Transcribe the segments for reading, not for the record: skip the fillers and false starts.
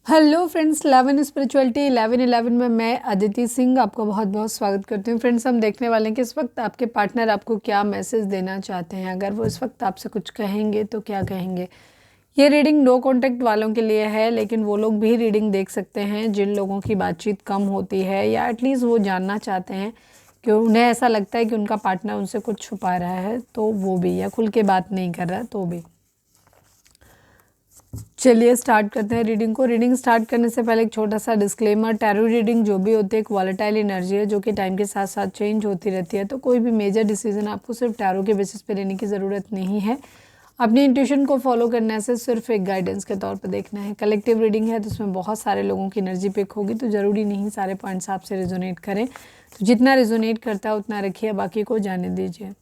Hello friends, 11 spirituality 11 में मैं अदिति सिंह आपको बहुत बहुत स्वागत करती हूँ। फ्रेंड्स, हम देखने वाले हैं कि इस वक्त आपके पार्टनर आपको क्या मैसेज देना चाहते हैं। अगर वो इस वक्त आपसे कुछ कहेंगे तो क्या कहेंगे। ये रीडिंग नो कॉन्टैक्ट वालों के लिए है, लेकिन वो लोग भी रीडिंग देख सकते हैं जिन लोगों की बातचीत कम होती है या एटलीस्ट वो जानना चाहते हैं कि उन्हें ऐसा लगता है कि उनका पार्टनर उनसे कुछ छुपा रहा है, तो वो भी, या खुल के बात नहीं कर रहा तो भी। चलिए स्टार्ट करते हैं रीडिंग को। रीडिंग स्टार्ट करने से पहले एक छोटा सा डिस्क्लेमर, टैरो रीडिंग जो भी होती है एक वॉलेटाइल एनर्जी है जो कि टाइम के साथ साथ चेंज होती रहती है, तो कोई भी मेजर डिसीजन आपको सिर्फ टैरो के बेसिस पे लेने की ज़रूरत नहीं है। अपनी इंट्यूशन को फॉलो करने से सिर्फ एक गाइडेंस के तौर पर देखना है। कलेक्टिव रीडिंग है तो उसमें बहुत सारे लोगों की एनर्जी पिक होगी, तो ज़रूरी नहीं सारे पॉइंट्स आपसे रिजोनेट करें। तो जितना रिजोनेट करता है उतना रखिए, बाकी को जाने दीजिए।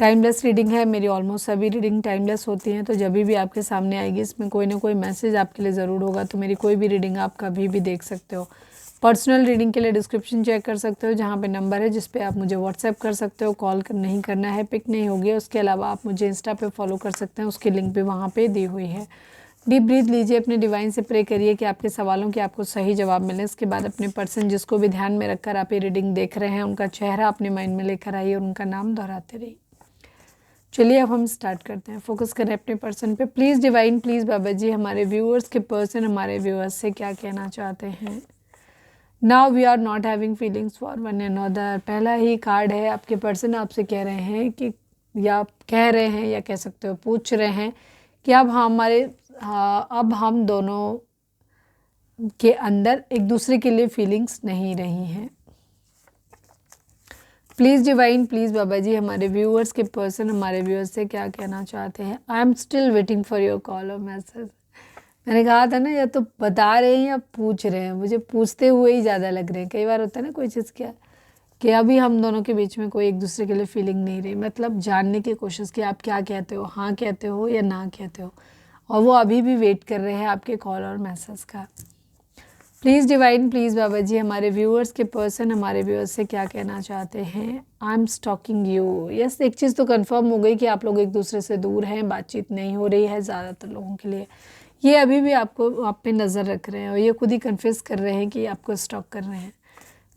टाइमलेस रीडिंग है, मेरी ऑलमोस्ट सभी रीडिंग टाइमलेस होती हैं, तो जब भी आपके सामने आएगी इसमें कोई ना कोई मैसेज आपके लिए ज़रूर होगा, तो मेरी कोई भी रीडिंग आप कभी भी देख सकते हो। पर्सनल रीडिंग के लिए डिस्क्रिप्शन चेक कर सकते हो, जहाँ पे नंबर है जिस पे आप मुझे व्हाट्सएप कर सकते हो। कॉल नहीं करना है, पिक नहीं होगी। उसके अलावा आप मुझे इंस्टा पे फॉलो कर सकते हैं, उसकी लिंक भी वहाँ पर दी हुई है। डीप ब्रीथ लीजिए, अपने डिवाइन से प्रे करिए कि आपके सवालों के आपको सही जवाब मिले। इसके बाद अपने पर्सन जिसको भी ध्यान में रखकर आप ये रीडिंग देख रहे हैं उनका चेहरा अपने माइंड में लेकर आइए और उनका नाम दोहराते रहिए। चलिए अब हम स्टार्ट करते हैं। फोकस करें अपने पर्सन पे। Please divine, please Baba ji, हमारे व्यूअर्स के पर्सन हमारे व्यूअर्स से क्या कहना चाहते हैं। Now we are not having feelings for one another. पहला ही कार्ड है, आपके पर्सन आपसे कह रहे हैं कि, या कह रहे हैं या कह सकते हो पूछ रहे हैं कि अब हम दोनों के अंदर एक दूसरे के लिए फीलिंग्स नहीं रही हैं। Please divine, please Baba ji, हमारे व्यूअर्स के पर्सन हमारे व्यूअर्स से क्या कहना चाहते हैं। I am still waiting for your call और मैसेज। मैंने कहा था ना, या तो बता रहे हैं या पूछ रहे हैं। मुझे पूछते हुए ही ज़्यादा लग रहे हैं। कई बार होता है ना कोई चीज़ क्या कि अभी हम दोनों के बीच में कोई एक दूसरे के लिए फीलिंग नहीं रही, मतलब जानने की कोशिश कि आप क्या कहते हो, हाँ कहते हो या ना कहते हो, और वो अभी भी वेट कर रहे हैं आपके कॉल और मैसेज का। Please divine, please Baba ji, हमारे व्यूअर्स के पर्सन हमारे व्यूअर्स से क्या कहना चाहते हैं। I am stalking you. Yes, एक चीज़ तो कंफर्म हो गई कि आप लोग एक दूसरे से दूर हैं, बातचीत नहीं हो रही है ज़्यादातर लोगों के लिए। ये अभी भी आपको आप पे नज़र रख रहे हैं और ये खुद ही कन्फेस कर रहे हैं कि आपको स्टॉक कर रहे हैं।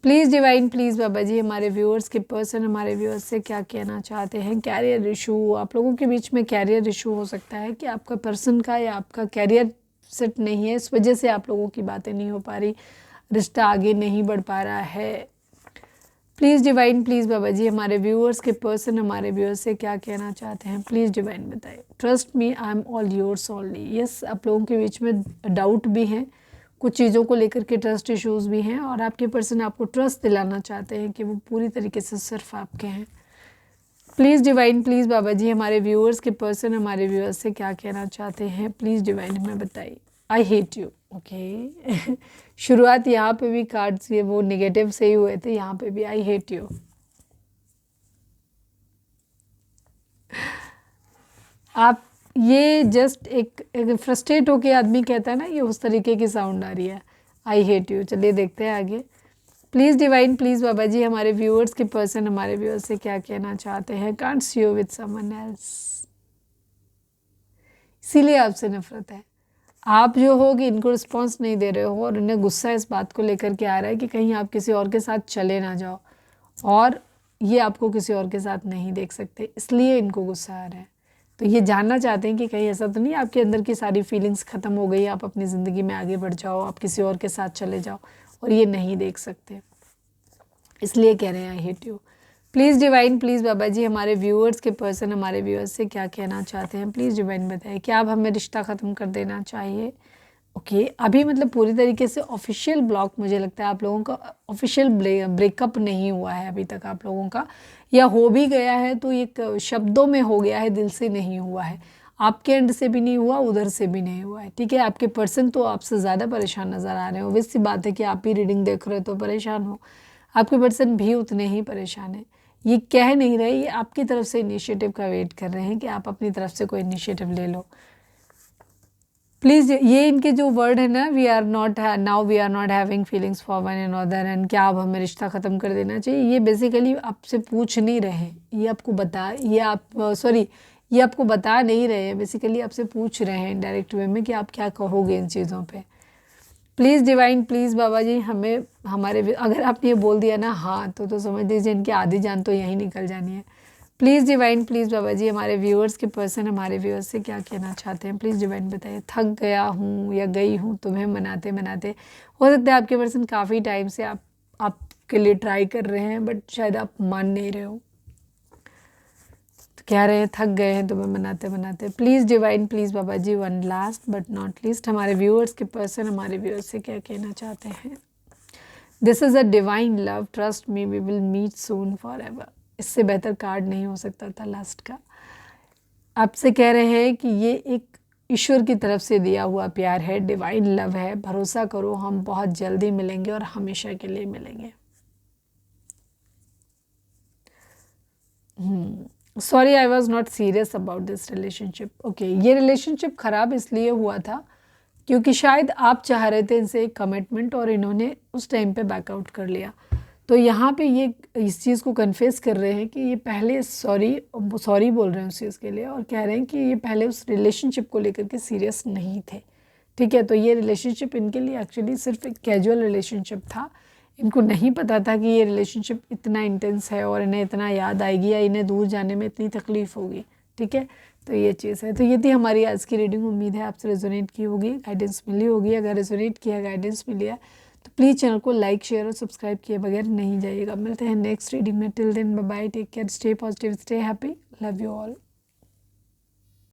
Please divine, please Baba ji, हमारे व्यूअर्स के पर्सन हमारे व्यूअर्स से क्या कहना चाहते हैं। कैरियर इशू, आप लोगों के बीच में कैरियर इशू हो सकता है कि आपका पर्सन का या आपका कैरियर सेट नहीं है, इस वजह से आप लोगों की बातें नहीं हो पा रही, रिश्ता आगे नहीं बढ़ पा रहा है। Please divine, please Baba ji, हमारे व्यूअर्स के पर्सन हमारे व्यूअर्स से क्या कहना चाहते हैं। प्लीज़ डिवाइन बताइए। Trust me, I am all yours only. Yes, आप लोगों के बीच में डाउट भी हैं, कुछ चीज़ों को लेकर के ट्रस्ट इश्यूज़ भी हैं, और आपके पर्सन आपको ट्रस्ट दिलाना चाहते हैं कि वो पूरी तरीके से सिर्फ आपके हैं। Please divine, please Baba ji, हमारे व्यूअर्स के पर्सन हमारे व्यूअर्स से क्या कहना चाहते हैं। प्लीज़ डिवाइन हमें बताइए। आई हेट यू। ओके शुरुआत यहाँ पे भी कार्ड्स ये वो नेगेटिव से ही हुए थे, यहाँ पे भी आई हेट यू। आप ये जस्ट एक फ्रस्ट्रेट होके आदमी कहता है ना, ये उस तरीके की साउंड आ रही है, आई हेट यू। चलिए देखते हैं आगे। Please divine, please Baba ji, हमारे व्यूअर्स के पर्सन हमारे व्यूअर्स से क्या कहना चाहते हैं। Can't see you with someone else. इसीलिए आपसे नफरत है। आप जो हो कि इनको रिस्पॉन्स नहीं दे रहे हो और इन्हें गुस्सा इस बात को लेकर के आ रहा है कि कहीं आप किसी और के साथ चले ना जाओ, और ये आपको किसी और के साथ नहीं देख सकते, इसलिए इनको गुस्सा आ रहा है। तो ये जानना चाहते हैं कि कहीं ऐसा तो नहीं आपके अंदर की सारी फीलिंग्स ख़त्म हो गई, आप अपनी ज़िंदगी में आगे बढ़ जाओ, आप किसी और के साथ चले जाओ, और ये नहीं देख सकते, इसलिए कह रहे हैं I hate you. Please divine, please Baba ji, हमारे व्यूअर्स के पर्सन हमारे व्यूअर्स से क्या कहना चाहते हैं। प्लीज़ डिवाइन बताइए, क्या अब हमें रिश्ता ख़त्म कर देना चाहिए। ओके अभी मतलब पूरी तरीके से ऑफिशियल ब्लॉक, मुझे लगता है आप लोगों का ऑफिशियल ब्रेकअप नहीं हुआ है अभी तक आप लोगों का, या हो भी गया है तो एक शब्दों में हो गया है, दिल से नहीं हुआ है। आपके एंड से भी नहीं हुआ, उधर से भी नहीं हुआ है, ठीक है। आपके पर्सन तो आपसे ज़्यादा परेशान नज़र आ रहे हो, ऑब्वियस सी बात है कि आप ही रीडिंग देख रहे हो तो परेशान हो, आपके पर्सन भी उतने ही परेशान है। ये कह नहीं रहे, ये आपकी तरफ से इनिशिएटिव का वेट कर रहे हैं कि आप अपनी तरफ से कोई इनिशिएटिव ले लो। प्लीज़ ये इनके जो वर्ड है ना, we are not having feelings for one another, and क्या अब हमें रिश्ता ख़त्म कर देना चाहिए, ये बेसिकली आपसे पूछ नहीं रहे हैं, ये आपको बता ये आपको बता नहीं रहे हैं, बेसिकली आपसे पूछ रहे हैं डायरेक्ट वे में कि आप क्या कहोगे इन चीज़ों पे। प्लीज़ डिवाइन, प्लीज़ बाबा जी हमें हमारे अगर आपने ये बोल दिया ना हाँ तो समझ लीजिए इनकी आधी जान तो यहीं निकल जानी है। Please divine, please Baba ji हमारे व्यूअर्स के पर्सन हमारे व्यूअर्स से क्या कहना चाहते हैं, प्लीज़ डिवाइन बताइए। थक गया हूँ या गई हूँ तुम्हें मनाते मनाते। हो सकता है आपके पर्सन काफ़ी टाइम से आपके लिए ट्राई कर रहे हैं बट शायद आप मान नहीं रहे हो, तो कह रहे हैं थक गए हैं तुम्हें मनाते मनाते। Please divine, please Baba ji one last but not least हमारे व्यूअर्स के पर्सन हमारे व्यूअर्स से क्या कहना चाहते हैं। This is a divine love, trust me we will meet soon forever. इससे बेहतर कार्ड नहीं हो सकता था लास्ट का। आपसे कह रहे हैं कि ये एक ईश्वर की तरफ से दिया हुआ प्यार है, डिवाइन लव है, भरोसा करो हम बहुत जल्दी मिलेंगे और हमेशा के लिए मिलेंगे। Sorry I was not serious about this relationship. Okay, ये रिलेशनशिप ख़राब इसलिए हुआ था क्योंकि शायद आप चाह रहे थे इनसे एक कमिटमेंट और इन्होंने उस टाइम पे बैकआउट कर लिया। तो यहाँ पे ये इस चीज़ को कन्फेस कर रहे हैं कि ये पहले सॉरी बोल रहे हैं उस चीज़ के लिए और कह रहे हैं कि ये पहले उस रिलेशनशिप को लेकर के सीरियस नहीं थे। ठीक है, तो ये रिलेशनशिप इनके लिए एक्चुअली सिर्फ एक कैजुअल रिलेशनशिप था। इनको नहीं पता था कि ये रिलेशनशिप इतना इंटेंस है और इन्हें इतना याद आएगी या इन्हें दूर जाने में इतनी तकलीफ़ होगी। ठीक है, तो ये चीज़ है। तो ये थी हमारी आज की रीडिंग। उम्मीद है आपसे रेजोनेट की होगी, गाइडेंस मिली होगी। अगर रेजोनेट किया, गाइडेंस मिली है तो प्लीज़ चैनल को लाइक शेयर और सब्सक्राइब किए बगैर नहीं जाइएगा। मिलते हैं नेक्स्ट रीडिंग में। Till then bye bye, take care, stay positive, stay happy, love you all.